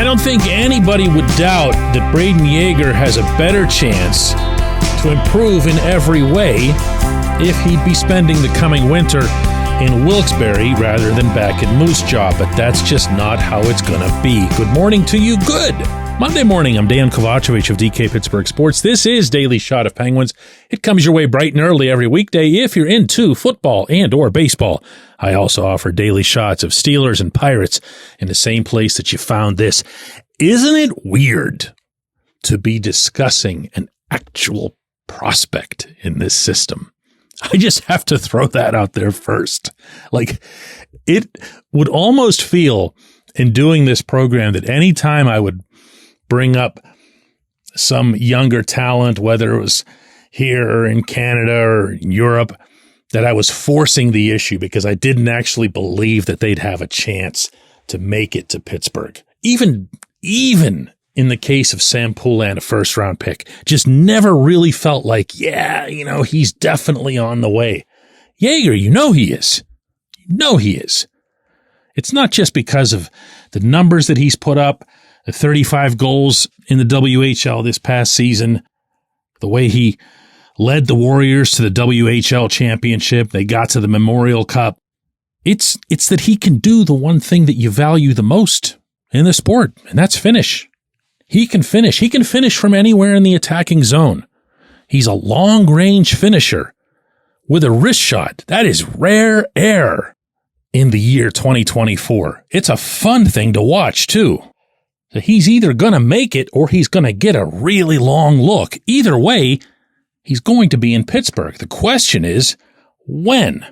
don't think anybody would doubt that Brayden Yager has a better chance to improve in every way if he'd be spending the coming winter in Wilkes-Barre rather than back in Moose Jaw, but that's just not how it's going to be. Good morning to you. Good Monday morning. I'm Dejan Kovacevic of DK Pittsburgh Sports. This is Daily Shot of Penguins. It comes your way bright and early every weekday if you're into football and or baseball. I also offer daily shots of Steelers and Pirates in the same place that you found this. Isn't it weird to be discussing an actual prospect in this system? I just have to throw that out there first. Like, it would almost feel in doing this program that any time I would bring up some younger talent, whether it was here or in Canada or in Europe, that I was forcing the issue because I didn't actually believe that they'd have a chance to make it to Pittsburgh. Even in the case of Sam Poulin, a first-round pick, just never really felt like, he's definitely on the way. Yager, he is. He is. It's not just because of the numbers that he's put up, the 35 goals in the WHL this past season, the way he led the Warriors to the WHL championship, they got to the Memorial Cup. It's that he can do the one thing that you value the most in the sport, and that's finish. He can finish. He can finish from anywhere in the attacking zone. He's a long-range finisher with a wrist shot. That is rare air in the year 2024. It's a fun thing to watch, too. So he's either going to make it or he's going to get a really long look. Either way, he's going to be in Pittsburgh. The question is, when?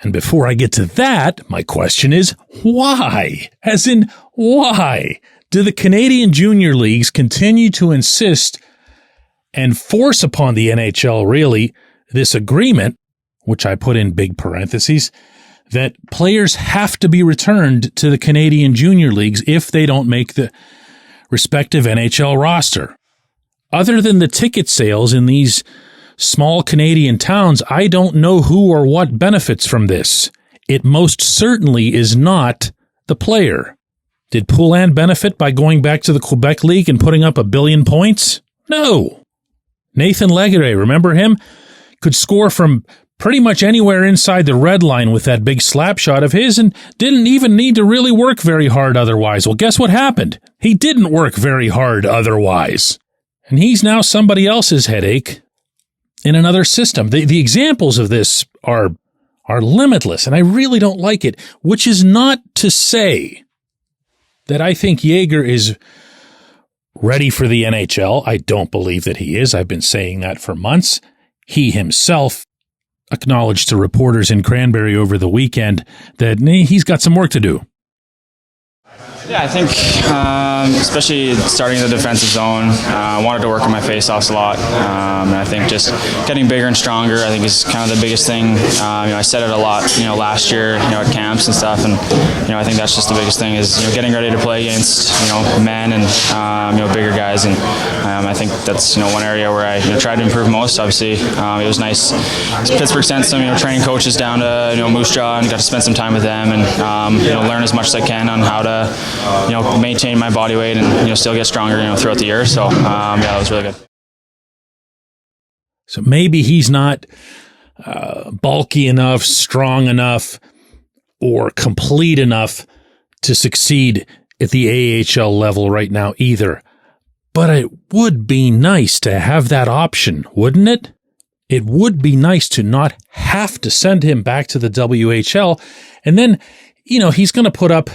And before I get to that, my question is, why? As in, why do the Canadian junior leagues continue to insist and force upon the NHL, really, this agreement, which I put in big parentheses, that players have to be returned to the Canadian junior leagues if they don't make the respective NHL roster? Other than the ticket sales in these small Canadian towns, I don't know who or what benefits from this. It most certainly is not the player. Did Poulin benefit by going back to the Quebec League and putting up 1 billion points? No. Nathan Legare, remember him? Could score from pretty much anywhere inside the red line with that big slap shot of his and didn't even need to really work very hard otherwise. Well, guess what happened? He didn't work very hard otherwise. And he's now somebody else's headache in another system. The examples of this are limitless, and I really don't like it, which is not to say that I think Yager is ready for the NHL. I don't believe that he is. I've been saying that for months. He himself acknowledged to reporters in Cranberry over the weekend that he's got some work to do. Yeah, I think especially starting in the defensive zone, I wanted to work on my face-offs a lot, and I think just getting bigger and stronger, I think is kind of the biggest thing. I said it a lot, last year, at camps and stuff, and I think that's just the biggest thing is getting ready to play against men and bigger guys, and I think that's one area where I tried to improve most. Obviously, it was nice. Pittsburgh sent some training coaches down to Moose Jaw and got to spend some time with them and learn as much as I can on how to maintain my body weight and still get stronger throughout the year. So it was really good. So maybe he's not bulky enough, strong enough, or complete enough to succeed at the AHL level right now either. But it would be nice to have that option, wouldn't it? It would be nice to not have to send him back to the WHL. And then, he's going to put up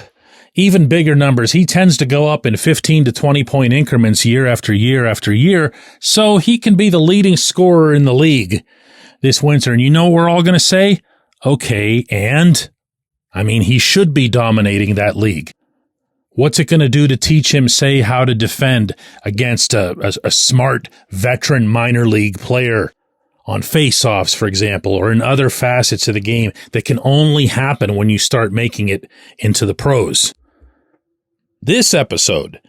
even bigger numbers. He tends to go up in 15 to 20 point increments year after year after year. So he can be the leading scorer in the league this winter. And we're all going to say, okay, and? He should be dominating that league. What's it going to do to teach him, say, how to defend against a smart veteran minor league player on face-offs, for example, or in other facets of the game that can only happen when you start making it into the pros? This episode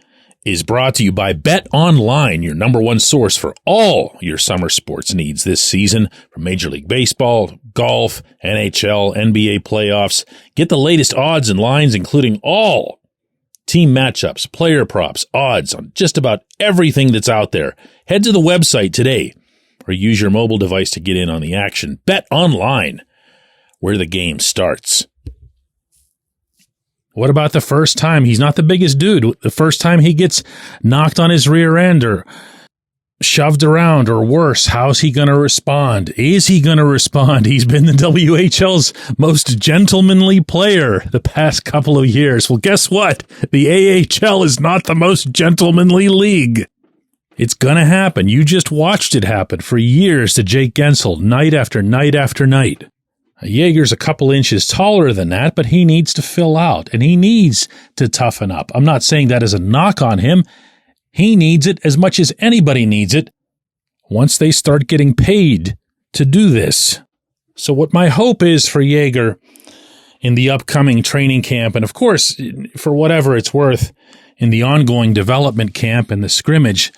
is brought to you by Bet Online, your number one source for all your summer sports needs this season, from Major League Baseball, golf, NHL, NBA playoffs. Get the latest odds and lines, including all team matchups, player props, odds on just about everything that's out there. Head to the website today or use your mobile device to get in on the action. Bet online, where the game starts. What about the first time? He's not the biggest dude. The first time he gets knocked on his rear end or shoved around or worse, how's he going to respond? Is he going to respond? He's been the WHL's most gentlemanly player the past couple of years. Well, guess what? The AHL is not the most gentlemanly league. It's going to happen. You just watched it happen for years to Jake Gensel, night after night after night. Yager's a couple inches taller than that, but he needs to fill out, and he needs to toughen up. I'm not saying that as a knock on him. He needs it as much as anybody needs it once they start getting paid to do this. So what my hope is for Yager in the upcoming training camp, and of course, for whatever it's worth, in the ongoing development camp and the scrimmage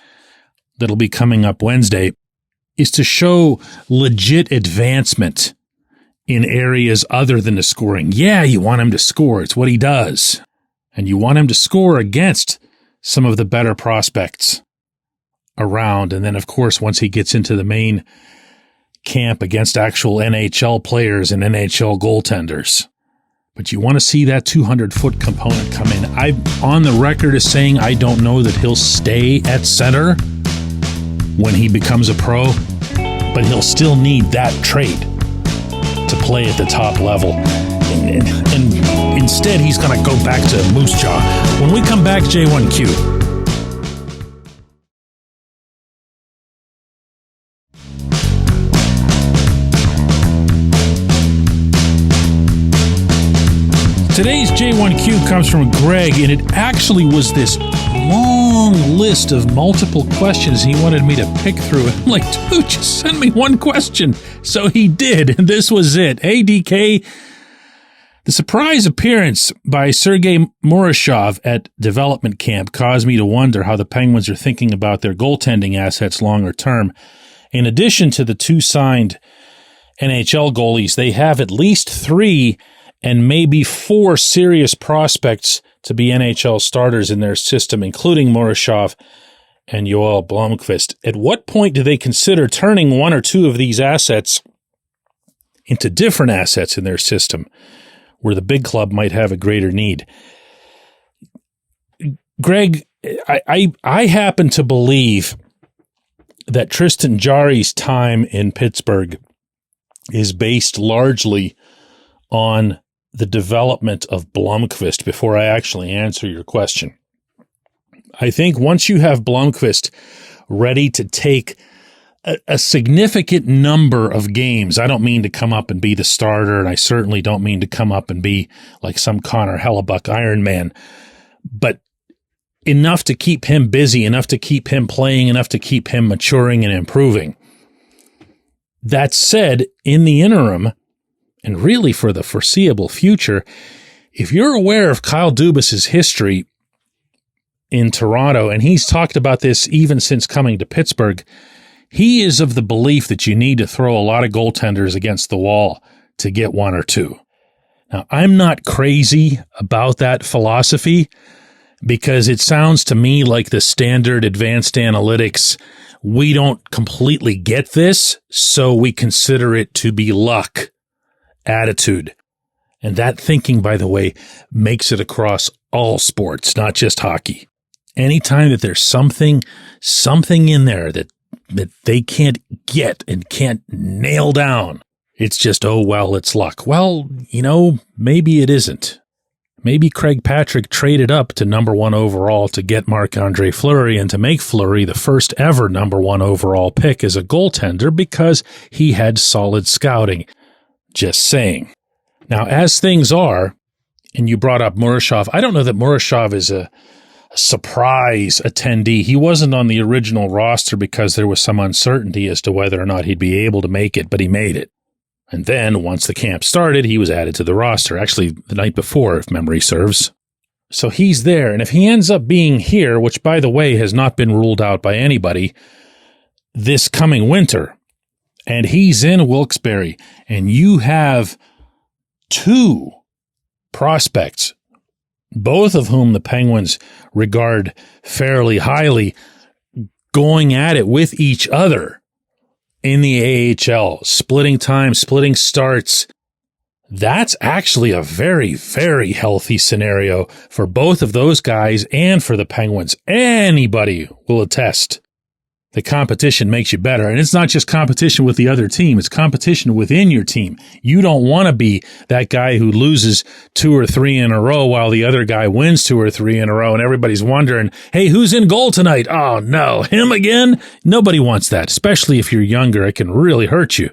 that'll be coming up Wednesday, is to show legit advancement in areas other than the scoring. Yeah, you want him to score. It's what he does. And you want him to score against some of the better prospects around. And then, of course, once he gets into the main camp against actual NHL players and NHL goaltenders. But you want to see that 200-foot component come in. I'm on the record as saying I don't know that he'll stay at center when he becomes a pro, but he'll still need that trait to play at the top level. And instead, he's going to go back to Moose Jaw. When we come back, J1Q. Today's J1Q comes from Greg, and it actually was this long list of multiple questions he wanted me to pick through. I'm like, dude, just send me one question. So he did, and this was it. Hey, DK, the surprise appearance by Sergei Murashov at development camp caused me to wonder how the Penguins are thinking about their goaltending assets longer term. In addition to the 2 signed NHL goalies, they have at least 3 and maybe 4 serious prospects to be NHL starters in their system, including Murashov and Yoel Blomqvist. At what point do they consider turning 1 or 2 of these assets into different assets in their system where the big club might have a greater need? Greg, I happen to believe that Tristan Jarry's time in Pittsburgh is based largely on the development of Blomqvist before I actually answer your question. I think once you have Blomqvist ready to take a significant number of games, I don't mean to come up and be the starter, and I certainly don't mean to come up and be like some Connor Hellebuck Iron Man, but enough to keep him busy, enough to keep him playing, enough to keep him maturing and improving. That said, in the interim, and really for the foreseeable future, if you're aware of Kyle Dubas's history in Toronto, and he's talked about this even since coming to Pittsburgh, he is of the belief that you need to throw a lot of goaltenders against the wall to get 1 or 2. Now, I'm not crazy about that philosophy because it sounds to me like the standard advanced analytics, we don't completely get this, so we consider it to be luck attitude. And that thinking, by the way, makes it across all sports, not just hockey. Anytime that there's something in there that they can't get and can't nail down, it's just, oh, well, it's luck. Well, maybe it isn't. Maybe Craig Patrick traded up to number 1 overall to get Marc-Andre Fleury and to make Fleury the first ever number 1 overall pick as a goaltender because he had solid scouting. Just saying. Now, as things are, and you brought up Murashov, I don't know that Murashov is a surprise attendee. He wasn't on the original roster because there was some uncertainty as to whether or not he'd be able to make it, but he made it. And then, once the camp started, he was added to the roster, actually the night before, if memory serves. So he's there, and if he ends up being here, which, by the way, has not been ruled out by anybody, this coming winter, and he's in Wilkes-Barre, and you have 2 prospects both of whom the Penguins regard fairly highly, going at it with each other in the AHL, splitting time, splitting starts. That's actually a very, very healthy scenario for both of those guys and for the Penguins. Anybody will attest the competition makes you better. And it's not just competition with the other team. It's competition within your team. You don't want to be that guy who loses 2 or 3 in a row while the other guy wins 2 or 3 in a row. And everybody's wondering, hey, who's in goal tonight? Oh, no, him again? Nobody wants that, especially if you're younger. It can really hurt you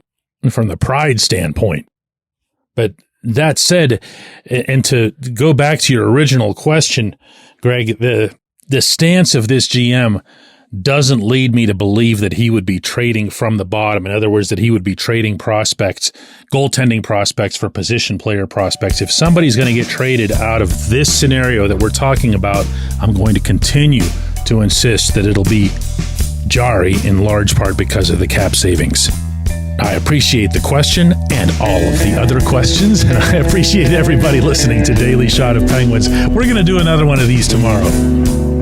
from the pride standpoint. But that said, and to go back to your original question, Greg, the stance of this GM doesn't lead me to believe that he would be trading from the bottom. In other words, that he would be trading prospects, goaltending prospects for position player prospects. If somebody's going to get traded out of this scenario that we're talking about, I'm going to continue to insist that it'll be Jari, in large part because of the cap savings. I appreciate the question and all of the other questions, and I appreciate everybody listening to Daily Shot of Penguins. We're going to do another one of these tomorrow.